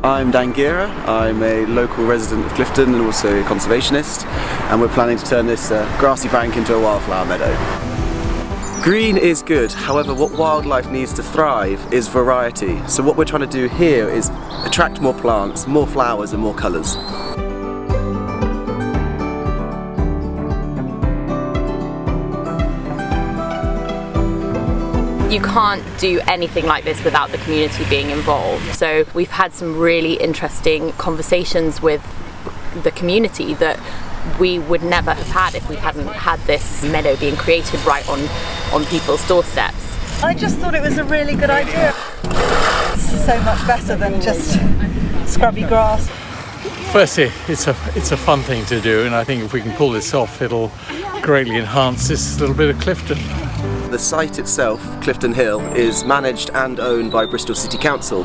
I'm Dan Gira. I'm a local resident of Clifton and also a conservationist, and we're planning to turn this grassy bank into a wildflower meadow. Green is good, however what wildlife needs to thrive is variety. So what we're trying to do here is attract more plants, more flowers and more colours. You can't do anything like this without the community being involved. So we've had some really interesting conversations with the community that we would never have had if we hadn't had this meadow being created right on people's doorsteps. I just thought it was a really good idea. It's so much better than just scrubby grass. Firstly, it's a fun thing to do, and I think if we can pull this off, it'll greatly enhance this little bit of Clifton. The site itself, Clifton Hill, is managed and owned by Bristol City Council.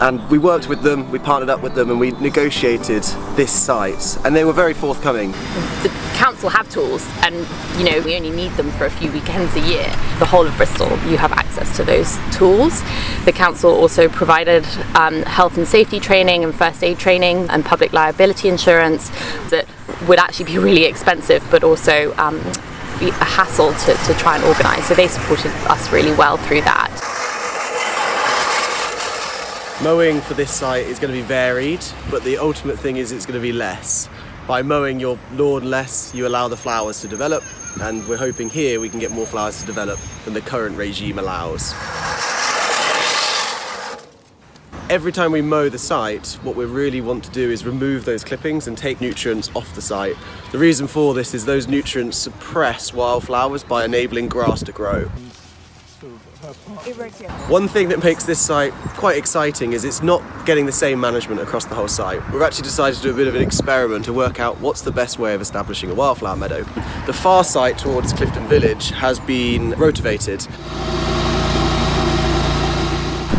And we worked with them, we partnered up with them and we negotiated this site, and they were very forthcoming. The council have tools and we only need them for a few weekends a year. The whole of Bristol, you have access to those tools. The council also provided health and safety training and first aid training and public liability insurance that would actually be really expensive but also be a hassle to try and organise. So they supported us really well through that. Mowing for this site is going to be varied, but the ultimate thing is it's going to be less. By mowing your lawn less, you allow the flowers to develop, and we're hoping here we can get more flowers to develop than the current regime allows. Every time we mow the site, what we really want to do is remove those clippings and take nutrients off the site. The reason for this is those nutrients suppress wildflowers by enabling grass to grow. One thing that makes this site quite exciting is it's not getting the same management across the whole site. We've actually decided to do a bit of an experiment to work out what's the best way of establishing a wildflower meadow. The far site towards Clifton Village has been rotivated.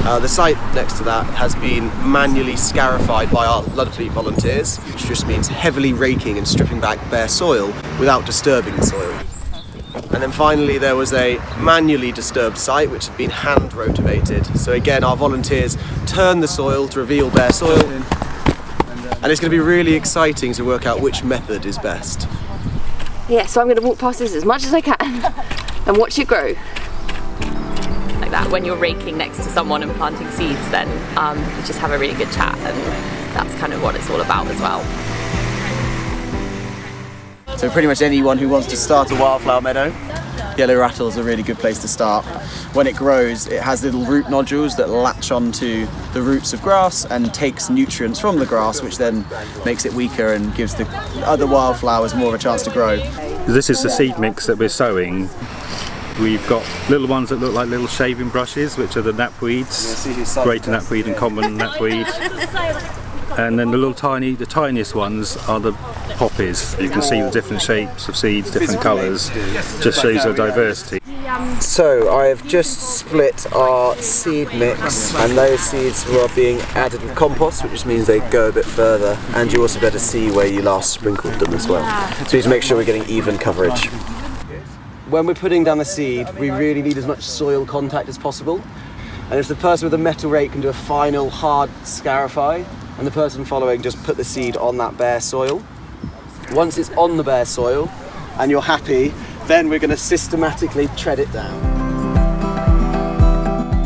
The site next to that has been manually scarified by our Ludfleet volunteers, which just means heavily raking and stripping back bare soil without disturbing the soil. And then finally there was a manually disturbed site which had been hand rotivated. So again our volunteers turn the soil to reveal bare soil, and it's going to be really exciting to work out which method is best. Yeah, so I'm going to walk past this as much as I can and watch it grow. Like that, when you're raking next to someone and planting seeds, then you just have a really good chat, and that's kind of what it's all about as well. So pretty much anyone who wants to start a wildflower meadow, yellow rattle is a really good place to start. When it grows, it has little root nodules that latch onto the roots of grass and takes nutrients from the grass, which then makes it weaker and gives the other wildflowers more of a chance to grow. This is the seed mix that we're sowing. We've got little ones that look like little shaving brushes, which are the knapweeds, greater knapweed and common knapweed. And then the tiniest ones are the poppies. You can see the different shapes of seeds, different colours, just shows the diversity. So I have just split our seed mix, and those seeds are being added with compost, which just means they go a bit further, and you also better see where you last sprinkled them as well. So we need to make sure we're getting even coverage. When we're putting down the seed, we really need as much soil contact as possible. And if the person with a metal rake can do a final hard scarify, and the person following just put the seed on that bare soil. Once it's on the bare soil and you're happy, then we're going to systematically tread it down.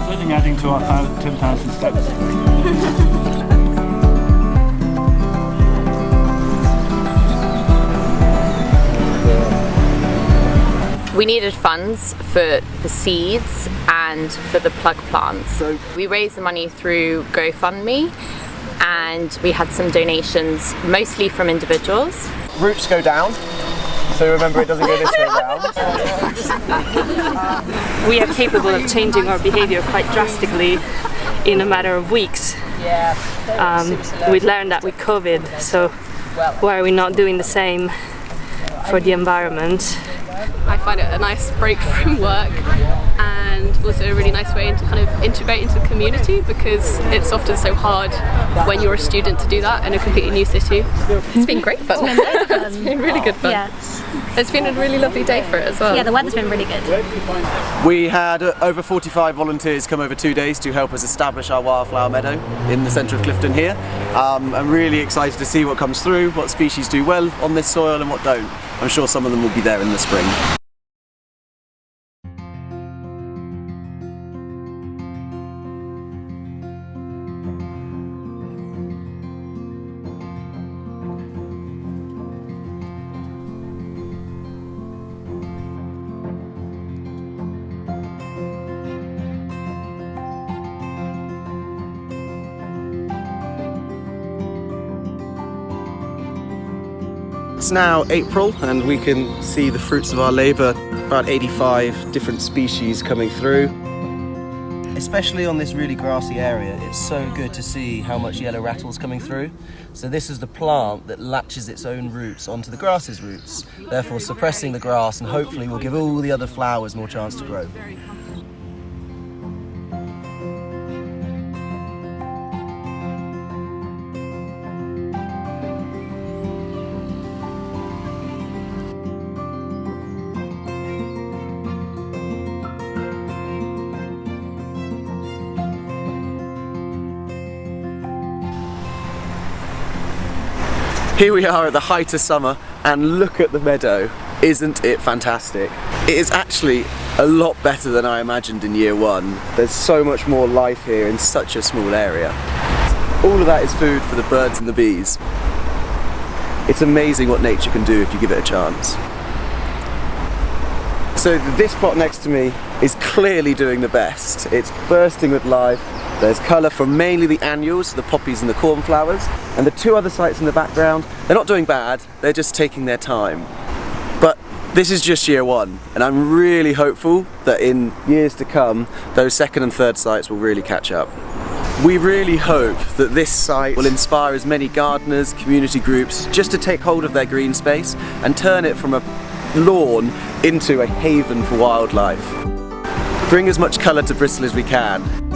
Certainly adding to our 10,000 steps. We needed funds for the seeds and for the plug plants. So we raised the money through GoFundMe, and we had some donations, mostly from individuals. Roots go down, so remember it doesn't go this way around. We are capable of changing our behaviour quite drastically in a matter of weeks. We learned that with COVID, so why are we not doing the same for the environment? I find it a nice break from work, and and also a really nice way to kind of integrate into the community, because it's often so hard when you're a student to do that in a completely new city. It's been great fun. It's been really good fun. Yeah. It's been a really lovely day for it as well. Yeah, the weather's been really good. We had over 45 volunteers come over 2 days to help us establish our wildflower meadow in the centre of Clifton here. I'm really excited to see what comes through, what species do well on this soil and what don't. I'm sure some of them will be there in the spring. It's now April and we can see the fruits of our labour, about 85 different species coming through. Especially on this really grassy area, it's so good to see how much yellow rattle's coming through. So this is the plant that latches its own roots onto the grass's roots, therefore suppressing the grass, and hopefully will give all the other flowers more chance to grow. Here we are at the height of summer and look at the meadow. Isn't it fantastic? It is actually a lot better than I imagined in year one. There's so much more life here in such a small area. All of that is food for the birds and the bees. It's amazing what nature can do if you give it a chance. So this plot next to me is clearly doing the best. It's bursting with life. There's colour from mainly the annuals, the poppies and the cornflowers, and the two other sites in the background, they're not doing bad, they're just taking their time. But this is just year one, and I'm really hopeful that in years to come, those second and third sites will really catch up. We really hope that this site will inspire as many gardeners, community groups, just to take hold of their green space and turn it from a lawn into a haven for wildlife. Bring as much colour to Bristol as we can.